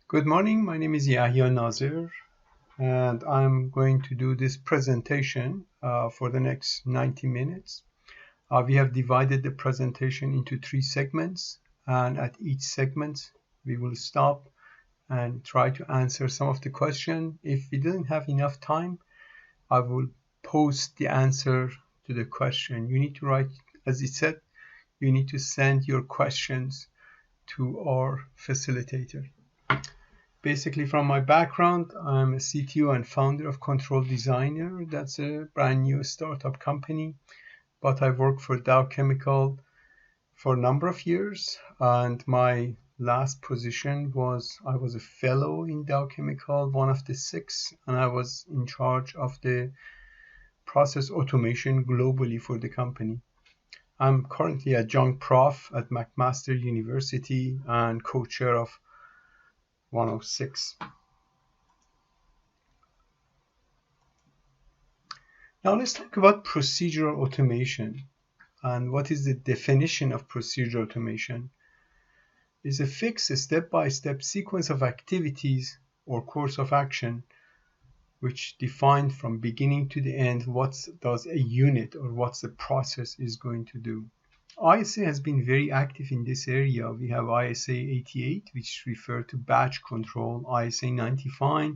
Good morning, my name is Yahya Nazir and I'm going to do this presentation for the next 90 minutes. We have divided the presentation into 3 segments, and at each segment we will stop and try to answer some of the question. If we didn't have enough time, I will post the answer to the question. You need to write, as it said, you need to send your questions to our facilitator. Basically, from my background, I'm a CTO and founder of Control Designer. That's a brand new startup company, but I worked for Dow Chemical for a number of years, and my last position was I was a fellow in Dow Chemical, one of the 6, and I was in charge of the process automation globally for the company. I'm currently a adjunct prof at McMaster University and co-chair of 106. Now let's talk about procedural automation. And what is the definition of procedural automation? It's a fixed step-by-step sequence of activities or course of action which define from beginning to the end what does a unit or what the process is going to do. ISA has been very active in this area. We have ISA 88, which refers to batch control, ISA 95,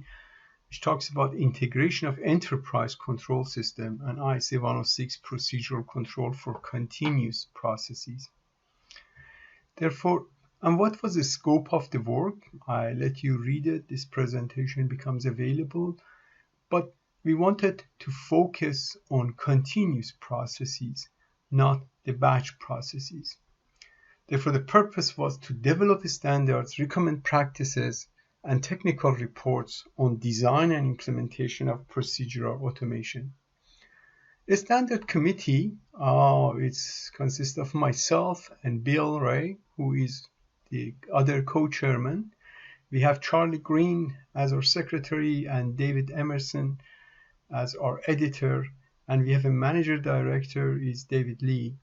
which talks about integration of enterprise control system, and ISA 106, procedural control for continuous processes. Therefore, and what was the scope of the work? I let you read it. This presentation becomes available, but we wanted to focus on continuous processes, not the batch processes. Therefore, the purpose was to develop standards, recommend practices, and technical reports on design and implementation of procedural automation. A standard committee, it consists of myself and Bill Ray, who is the other co-chairman. We have Charlie Green as our secretary and David Emerson as our editor, and we have a manager director is David Lee.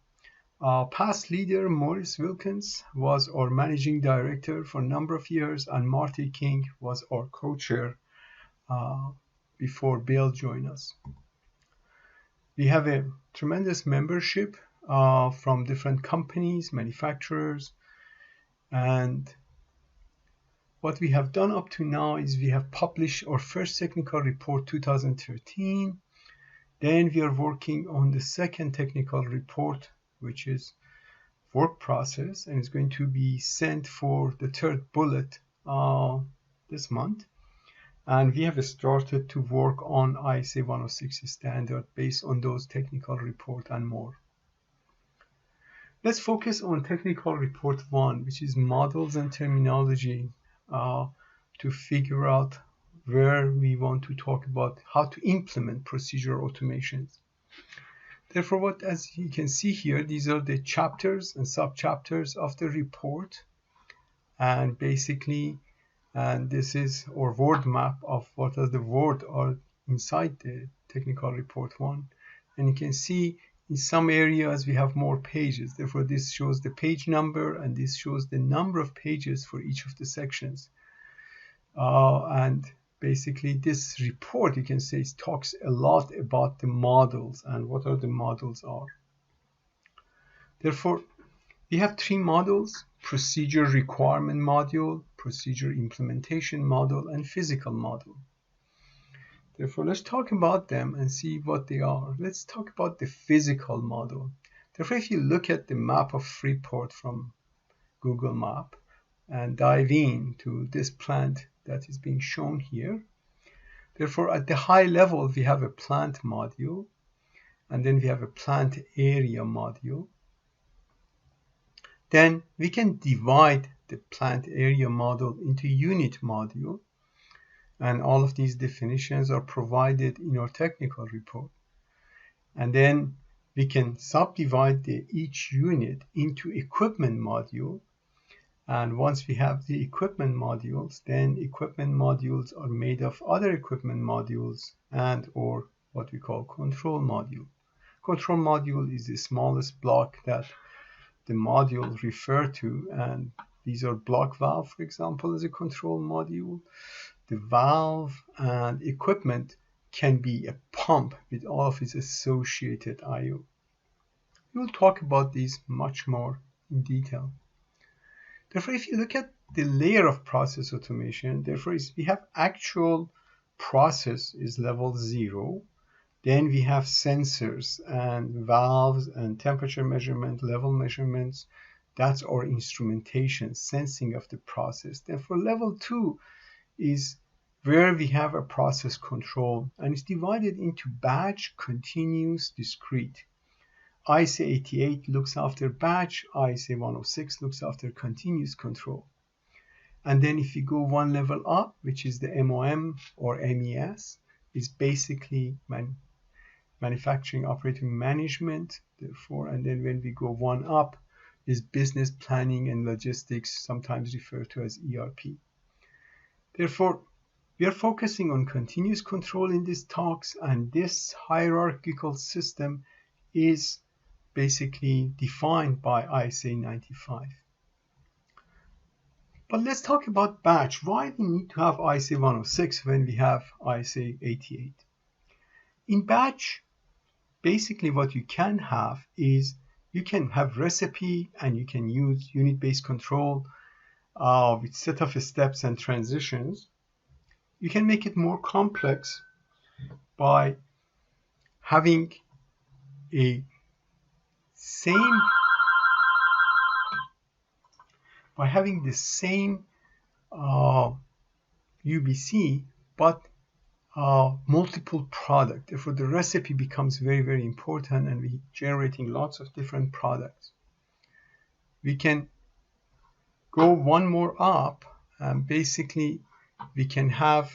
Our past leader, Maurice Wilkins, was our managing director for a number of years, and Marty King was our co-chair before Bill joined us. We have a tremendous membership from different companies, manufacturers, and what we have done up to now is we have published our first technical report 2013. Then we are working on the second technical report, which is work process, and it's going to be sent for the 3rd bullet this month. And we have started to work on ISA 106 standard based on those technical report and more. Let's focus on technical report 1, which is models and terminology, to figure out where we want to talk about how to implement procedural automations. Therefore, as you can see here, these are the chapters and sub-chapters of the report. And basically, this is our word map of what are the words are inside the technical report 1. And you can see in some areas we have more pages. Therefore, this shows the page number, and this shows the number of pages for each of the sections. And basically, this report, you can say, talks a lot about the models and what are the models are. Therefore, we have 3 models: procedure requirement module, procedure implementation model, and physical model. Therefore, let's talk about them and see what they are. Let's talk about the physical model. Therefore, if you look at the map of Freeport from Google Map and dive into this plant that is being shown here. Therefore, at the high level, we have a plant module, and then we have a plant area module. Then we can divide the plant area model into unit module, and all of these definitions are provided in our technical report. And then we can subdivide each unit into equipment module. And once we have the equipment modules, then equipment modules are made of other equipment modules and or what we call control module. Control module is the smallest block that the module refer to, and These are block valve, for example, as a control module. The valve and equipment can be a pump with all of its associated I/O. We will talk about these much more in detail. Therefore, if you look at the layer of process automation, therefore, we have actual process is level 0. Then we have sensors and valves and temperature measurement, level measurements. That's our instrumentation, sensing of the process. Therefore, level 2 is where we have a process control, and it's divided into batch, continuous, discrete. ISA 88 looks after batch, ISA 106 looks after continuous control. And then if you go one level up, which is the MOM or MES, is basically manufacturing operating management. Therefore, and then when we go one up is business planning and logistics, sometimes referred to as ERP. Therefore, we are focusing on continuous control in these talks, and this hierarchical system is basically defined by ISA 95. But let's talk about batch. Why we need to have ISA 106 when we have ISA 88? In batch, basically what you can have is you can have recipe and you can use unit-based control with set of steps and transitions. You can make it more complex by having a same the same UBC but multiple product. Therefore, the recipe becomes very, very important, and we're generating lots of different products. We can go one more up, and basically we can have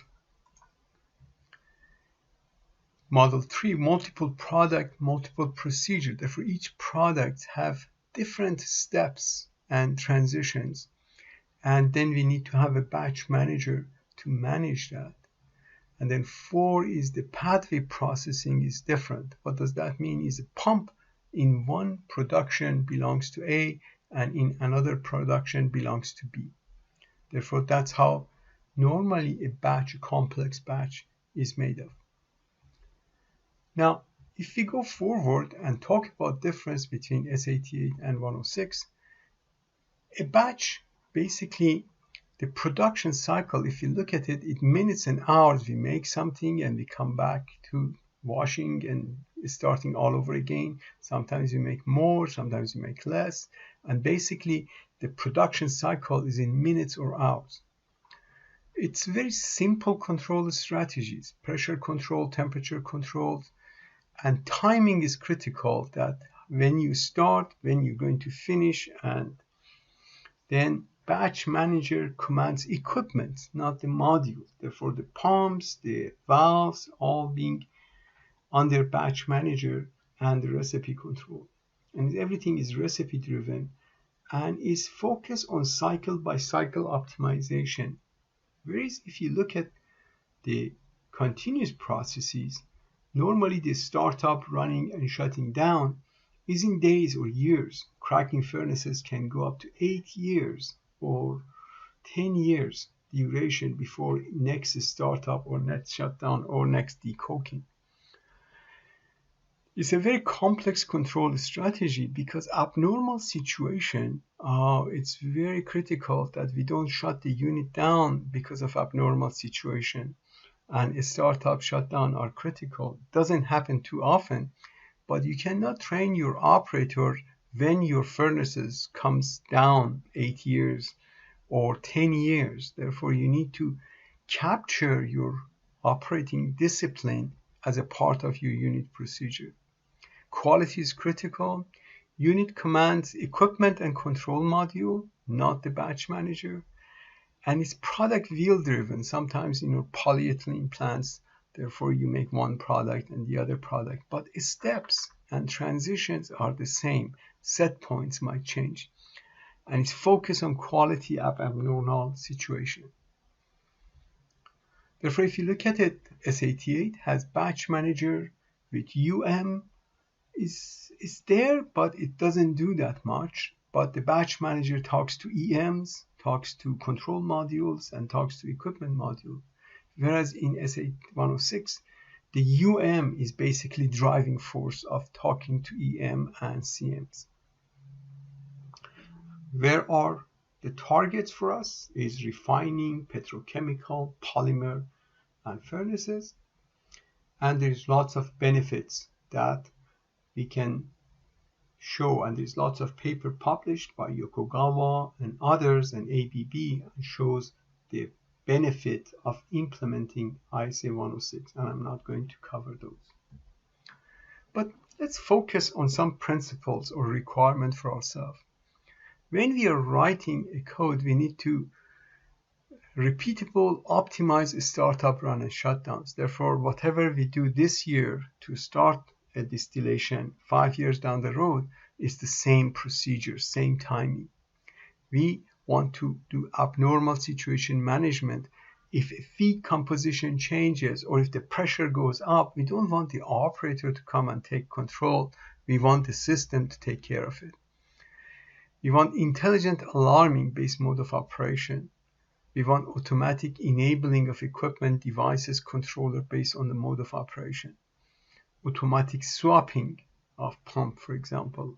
model 3, multiple product, multiple procedure. Therefore, each product have different steps and transitions, and then we need to have a batch manager to manage that. And then 4 is the pathway processing is different. What does that mean? Is a pump in one production belongs to A, and in another production belongs to B. Therefore, that's how normally a batch, a complex batch, is made of. Now, if we go forward and talk about difference between S88 and 106, a batch, basically the production cycle, if you look at it, in minutes and hours, we make something and we come back to washing and starting all over again. Sometimes we make more, sometimes we make less. And basically, the production cycle is in minutes or hours. It's very simple control strategies, pressure control, temperature control, and timing is critical, that when you start, when you're going to finish, and then batch manager commands equipment, not the module. Therefore, the pumps, the valves, all being under batch manager and the recipe control. And everything is recipe driven and is focused on cycle by cycle optimization. Whereas if you look at the continuous processes, normally the startup, running and shutting down is in days or years. Cracking furnaces can go up to 8 years or 10 years duration before next startup or next shutdown or next decoking. It's a very complex control strategy because abnormal situation, it's very critical that we don't shut the unit down because of abnormal situation, and a startup shutdown are critical. Doesn't happen too often, but you cannot train your operator when your furnaces comes down 8 years or 10 years. Therefore, you need to capture your operating discipline as a part of your unit procedure. Quality is critical. Unit commands equipment and control module, not the batch manager. And it's product wheel driven. Sometimes in your polyethylene plants, therefore you make one product and the other product, but steps and transitions are the same. Set points might change. And it's focused on quality of abnormal situation. Therefore, if you look at it, S88 has batch manager with UM is there, but it doesn't do that much. but the batch manager talks to EMs, talks to control modules, and talks to equipment module. Whereas in SA106, the UM is basically driving force of talking to EM and CMs. Where are the targets for us? Is refining, petrochemical, polymer, and furnaces. And there's lots of benefits that we can show, and there's lots of paper published by Yokogawa and others and ABB and shows the benefit of implementing ISA 106, and I'm not going to cover those. But let's focus on some principles or requirements for ourselves. When we are writing a code, we need to repeatable, optimize startup, run, and shutdowns. Therefore, whatever we do this year to start a distillation 5 years down the road is the same procedure, same timing. We want to do abnormal situation management. If a feed composition changes or if the pressure goes up, we don't want the operator to come and take control. We want the system to take care of it. We want intelligent alarming based mode of operation. We want automatic enabling of equipment, devices, controller based on the mode of operation. Automatic swapping of pump, for example.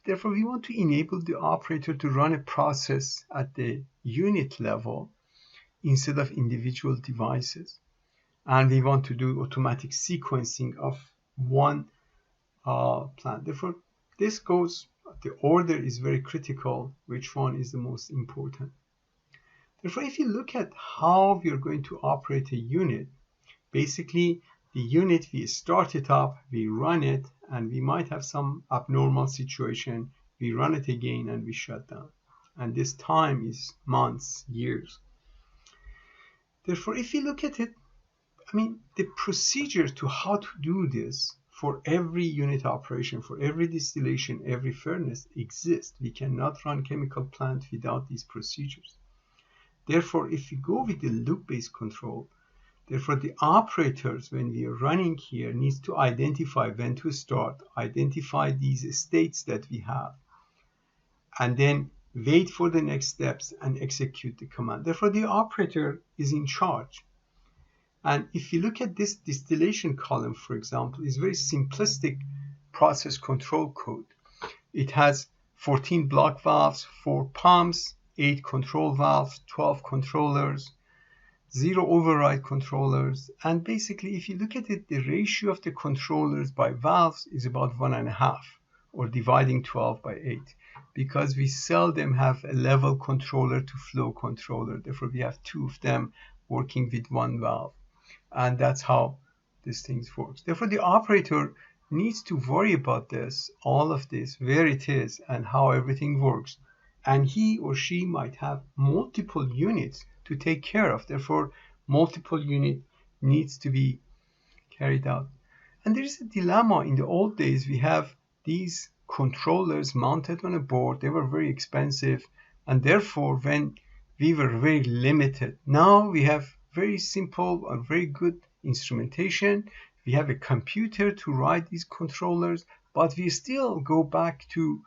Therefore, we want to enable the operator to run a process at the unit level instead of individual devices. And we want to do automatic sequencing of one plant. Therefore, this goes, the order is very critical, which one is the most important. Therefore, if you look at how we are going to operate a unit, basically the unit, we start it up, we run it, and we might have some abnormal situation. We run it again and we shut down. And this time is months, years. Therefore, if you look at it, I mean, the procedure to how to do this for every unit operation, for every distillation, every furnace exists. We cannot run chemical plant without these procedures. Therefore, if you go with the loop-based control, therefore the operators, when we are running here, needs to identify when to start, identify these states that we have, and then wait for the next steps and execute the command. Therefore, the operator is in charge. And if you look at this distillation column, for example, is very simplistic process control code. It has 14 block valves, 4 pumps, 8 control valves, 12 controllers, 0 override controllers, and basically if you look at it, the ratio of the controllers by valves is about 1.5, or dividing 12 by 8, because we seldom have a level controller to flow controller. Therefore, we have 2 of them working with 1 valve, and that's how this thing works. Therefore, the operator needs to worry about this, all of this, where it is and how everything works. And he or she might have multiple units to take care of. Therefore, multiple unit needs to be carried out. And there is a dilemma. In the old days, we have these controllers mounted on a board. They were very expensive. And therefore, when we were very limited, now we have very simple and very good instrumentation. We have a computer to write these controllers, but we still go back to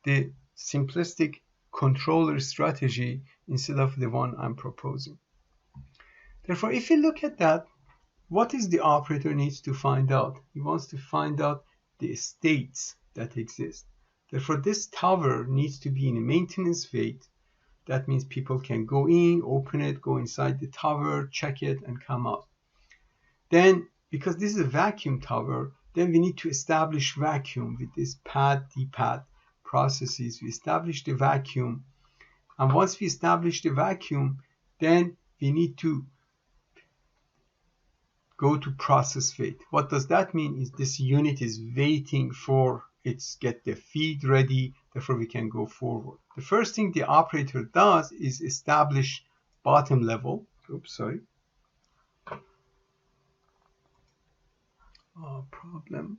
the simplistic controller strategy instead of the one I'm proposing. Therefore, if you look at that, what is the operator needs to find out? He wants to find out the states that exist. Therefore, this tower needs to be in a maintenance wait. That means people can go in, open it, go inside the tower, check it, and come out. Then, because this is a vacuum tower, then we need to establish vacuum with this pad, dpad processes. We establish the vacuum, and once we establish the vacuum, then we need to go to process wait. What does that mean? Is this unit is waiting for its get the feed ready, therefore we can go forward. The first thing the operator does is establish bottom level. Oops, sorry. Problem.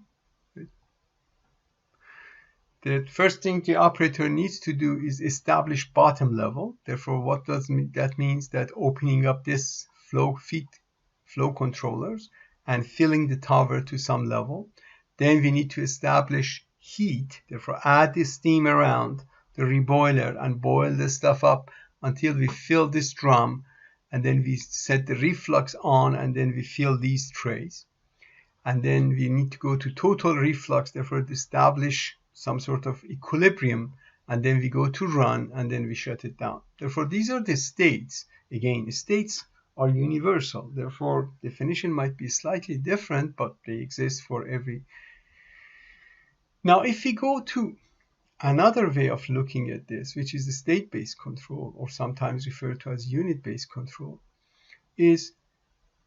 The first thing the operator needs to do is establish bottom level. Therefore, what does that means? That opening up this feed flow controllers and filling the tower to some level. Then we need to establish heat. Therefore, add the steam around the reboiler and boil the stuff up until we fill this drum, and then we set the reflux on, and then we fill these trays. And then we need to go to total reflux, therefore establish some sort of equilibrium, and then we go to run, and then we shut it down. Therefore, these are the states. Again, states are universal, therefore definition might be slightly different, but they exist for every. Now, if we go to another way of looking at this, which is the state-based control, or sometimes referred to as unit-based control, is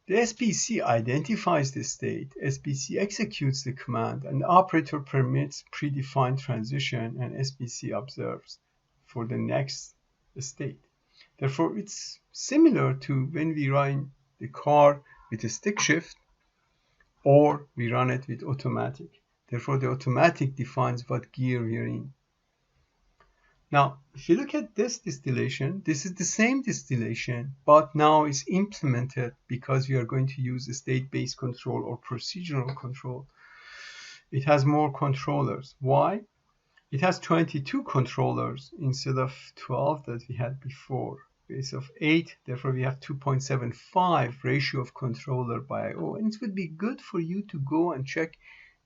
the SPC identifies the state, SPC executes the command, and the operator permits predefined transition, and SPC observes for the next state. Therefore, it's similar to when we run the car with a stick shift, or we run it with automatic. Therefore, the automatic defines what gear we are in. Now, if you look at this distillation, this is the same distillation, but now it's implemented because we are going to use a state-based control or procedural control. It has more controllers. Why? It has 22 controllers instead of 12 that we had before. Base of 8, therefore we have 2.75 ratio of controller by I/O. And it would be good for you to go and check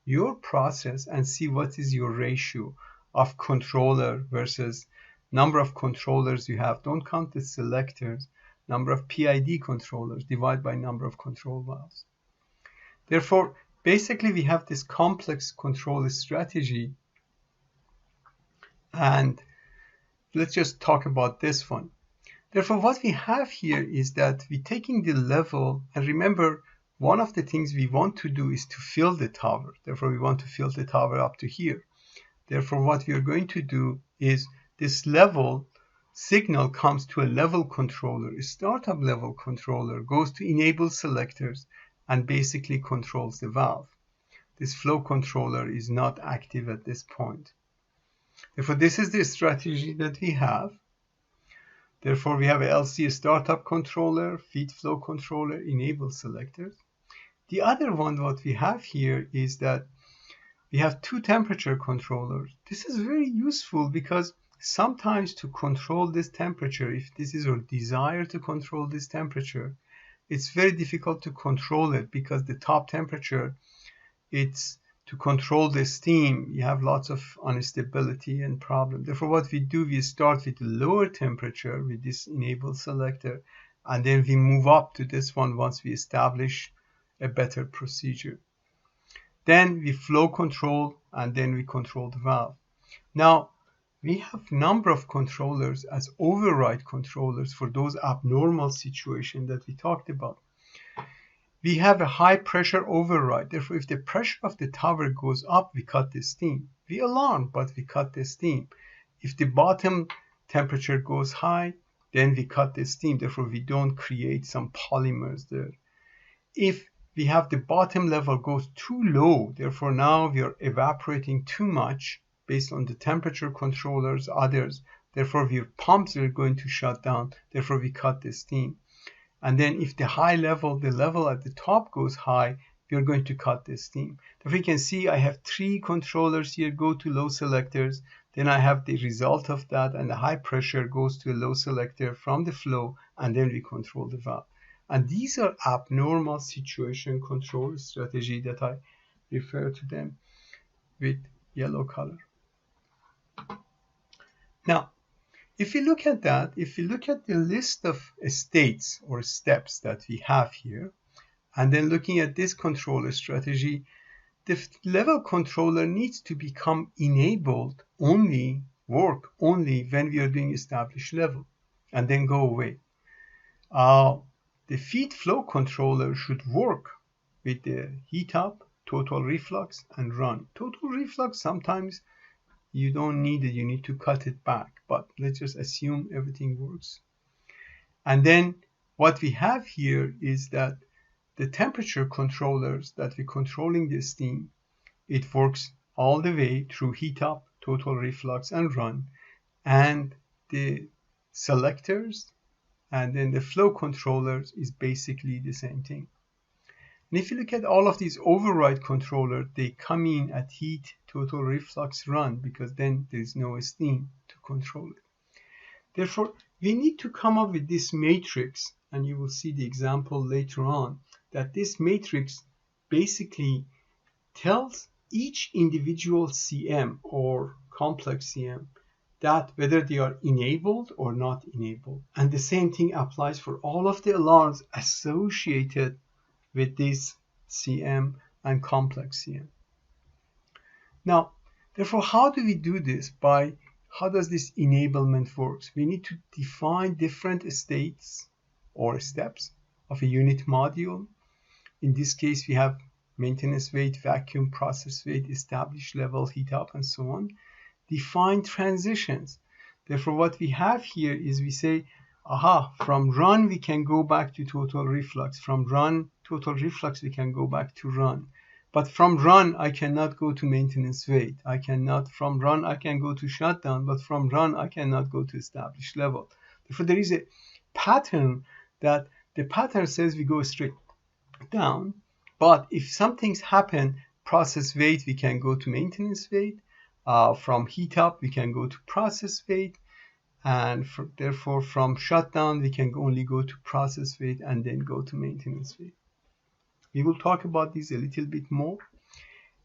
your process and see what is your ratio of controller versus number of controllers you have. Don't count the selectors. Number of PID controllers divide by number of control valves. Therefore, basically we have this complex control strategy, and let's just talk about this one. Therefore, what we have here is that we're taking the level, and remember, one of the things we want to do is to fill the tower. Therefore, we want to fill the tower up to here. Therefore, what we are going to do is this level signal comes to a level controller. A startup level controller goes to enable selectors and basically controls the valve. This flow controller is not active at this point. Therefore, this is the strategy that we have. Therefore, we have a LC startup controller, feed flow controller, enable selectors. The other one, what we have here is that we have two temperature controllers. This is very useful because sometimes to control this temperature, if this is your desire to control this temperature, it's very difficult to control it because the top temperature, it's to control the steam, you have lots of instability and problem. Therefore, what we do, we start with the lower temperature with this enable selector, and then we move up to this one once we establish a better procedure. Then we flow control, and then we control the valve. Now, we have number of controllers as override controllers for those abnormal situations that we talked about. We have a high pressure override. Therefore, if the pressure of the tower goes up, we cut the steam. We alarm, but we cut the steam. If the bottom temperature goes high, then we cut the steam. Therefore, we don't create some polymers there. If we have the bottom level goes too low, therefore now we are evaporating too much based on the temperature controllers, others. Therefore, your pumps are going to shut down. Therefore, we cut the steam. And then if the high level, the level at the top goes high, we are going to cut the steam. If we can see, I have 3 controllers here, go to low selectors. Then I have the result of that, and the high pressure goes to a low selector from the flow, and then we control the valve. And these are abnormal situation control strategy that I refer to them with yellow color. Now, if you look at that, if you look at the list of states or steps that we have here, and then looking at this controller strategy, the level controller needs to become enabled only, work only when we are doing established level, and then go away. The feed flow controller should work with the heat up, total reflux, and run. Total reflux, sometimes you don't need it, you need to cut it back, but let's just assume everything works. And then what we have here is that the temperature controllers that we're controlling the steam, it works all the way through heat up, total reflux, and run. And the selectors and then the flow controllers is basically the same thing. And if you look at all of these override controllers, they come in at heat, total reflux, run, because then there's no steam to control it. Therefore, we need to come up with this matrix, and you will see the example later on, that this matrix basically tells each individual CM or complex CM that whether they are enabled or not enabled. And the same thing applies for all of the alarms associated with this CM and complex CM. Now, therefore, how do we do this? How does this enablement work? We need to define different states or steps of a unit module. In this case, we have maintenance wait, vacuum, process wait, established level, heat up, and so on. Define transitions. Therefore, what we have here is we say, aha, from run we can go back to total reflux. From run, total reflux, we can go back to run. But from run, I cannot go to maintenance wait. From run, I can go to shutdown, but from run, I cannot go to established level. Therefore, there is a pattern that the pattern says we go straight down, but if something's happened, process wait, we can go to maintenance wait. From heat up, we can go to process wait. And therefore, from shutdown, we can only go to process wait and then go to maintenance wait. We will talk about this a little bit more.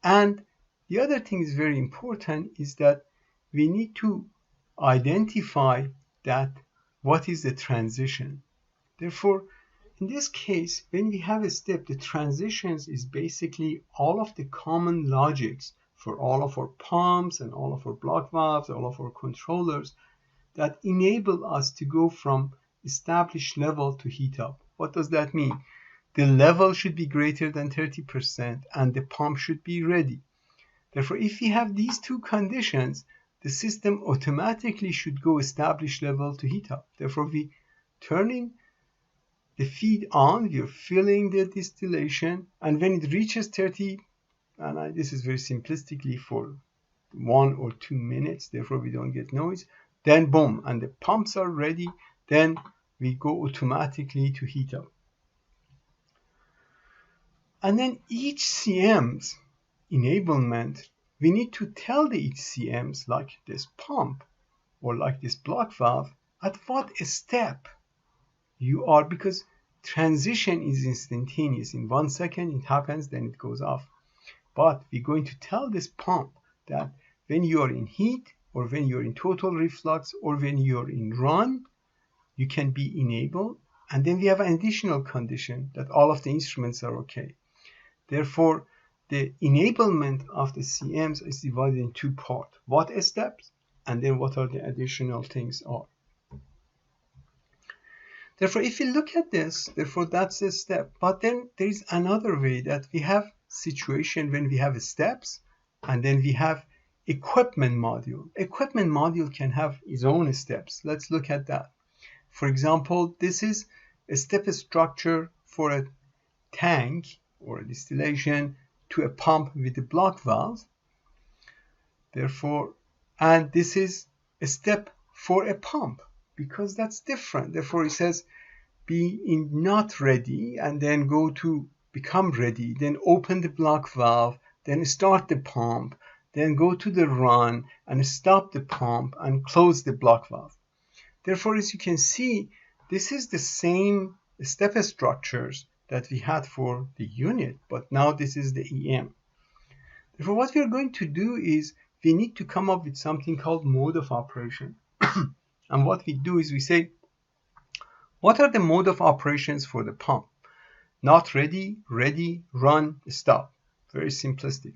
And the other thing is very important is that we need to identify that what is the transition. Therefore, in this case, when we have a step, the transitions is basically all of the common logics for all of our pumps and all of our block valves, all of our controllers that enable us to go from established level to heat up. What does that mean? The level should be greater than 30% and the pump should be ready. Therefore, if we have these two conditions, the system automatically should go established level to heat up. Therefore, we turning the feed on, we are filling the distillation, and when it reaches 30, and this is very simplistically for 1 or 2 minutes, therefore we don't get noise, then boom, and the pumps are ready, then we go automatically to heat up. And then each CM's enablement, we need to tell the each CM's, like this pump or like this block valve, at what step you are, because transition is instantaneous. In 1 second it happens, then it goes off. But we're going to tell this pump that when you are in heat or when you're in total reflux or when you're in run, you can be enabled. And then we have an additional condition that all of the instruments are okay. Therefore, the enablement of the CMs is divided in 2 parts. What steps and then what are the additional things are. Therefore, if you look at this, therefore that's a step. But then there is another way that we have situation when we have steps and then we have equipment module. Equipment module can have its own steps. Let's look at that. For example, this is a step structure for a tank or a distillation to a pump with a block valve. Therefore, and this is a step for a pump because that's different. Therefore, it says be in not ready and then go to become ready, then open the block valve, then start the pump, then go to the run and stop the pump and close the block valve. Therefore, as you can see, this is the same step structures that we had for the unit, but now this is the EM. Therefore, what we are going to do is we need to come up with something called mode of operation. And what we do is we say, what are the mode of operations for the pump? Not ready, ready, run, stop. Very simplistic.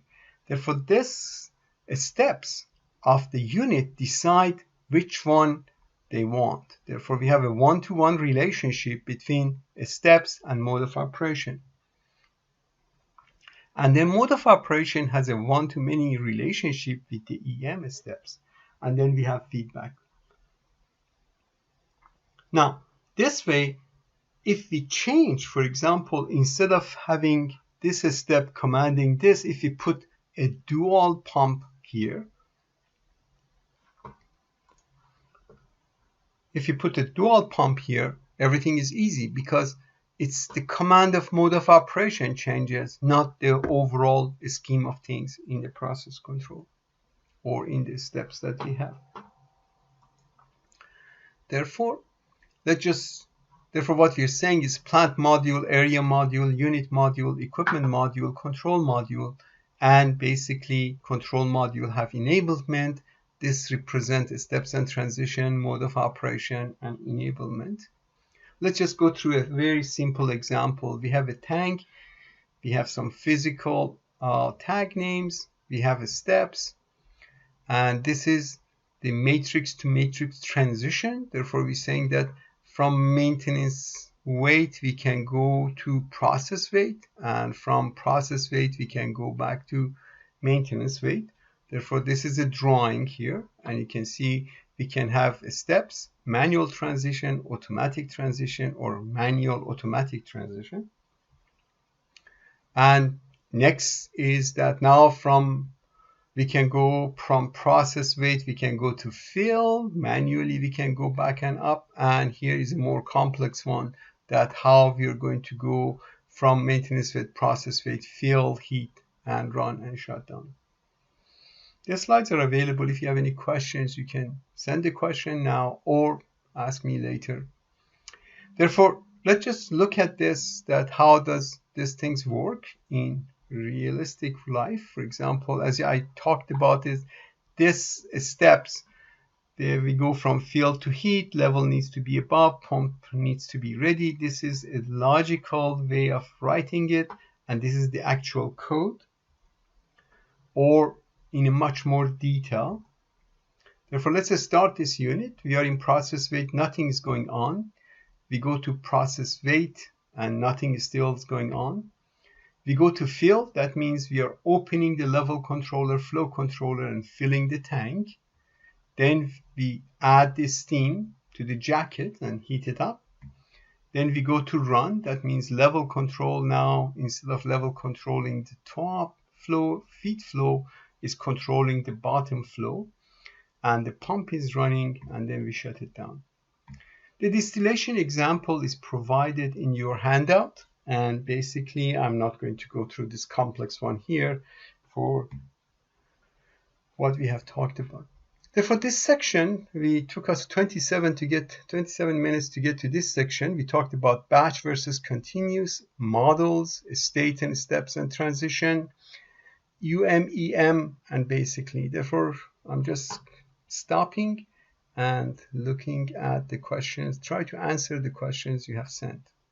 Therefore, this steps of the unit decide which one they want. Therefore, we have a one-to-one relationship between steps and mode of operation. And the mode of operation has a one-to-many relationship with the EM steps. And then we have feedback. Now, this way, if we change, for example, instead of having this step commanding this, if we put a dual pump here, everything is easy because it's the command of mode of operation changes, not the overall scheme of things in the process control or in the steps that we have. Therefore, what we're saying is plant module, area module, unit module, equipment module, control module, and basically control module have enablement. This represents steps and transition, mode of operation, and enablement. Let's just go through a very simple example. We have a tank, we have some physical tag names, we have steps, and this is the matrix to matrix transition. Therefore, we're saying that from maintenance weight, we can go to process weight, and from process weight, we can go back to maintenance weight. Therefore, this is a drawing here, and you can see we can have steps, manual transition, automatic transition, or manual automatic transition. And next is that now we can go from process weight, we can go to fill, manually we can go back and up, and here is a more complex one, that how we are going to go from maintenance weight, process weight, fill, heat, and run and shut down. The slides are available. If you have any questions, you can send a question now or ask me later. Therefore, let's just look at this, that how does these things work in realistic life. For example, as I talked about, is this steps. There we go from fill to heat, level needs to be above, pump needs to be ready. This is a logical way of writing it, and this is the actual code, or in a much more detail. Therefore, let's start this unit. We are in process weight, nothing is going on. We go to process weight and nothing is still going on. We go to fill, that means we are opening the level controller, flow controller, and filling the tank. Then we add the steam to the jacket and heat it up. Then we go to run, that means level control now, instead of level controlling the top flow, feed flow is controlling the bottom flow. And the pump is running, and then we shut it down. The distillation example is provided in your handout, and basically I'm not going to go through this complex one here for what we have talked about. Therefore, this section, we took us 27 minutes to get to this section. We talked about batch versus continuous, models, state and steps and transition, UMEM, and basically, therefore, I'm just stopping and looking at the questions, try to answer the questions you have sent.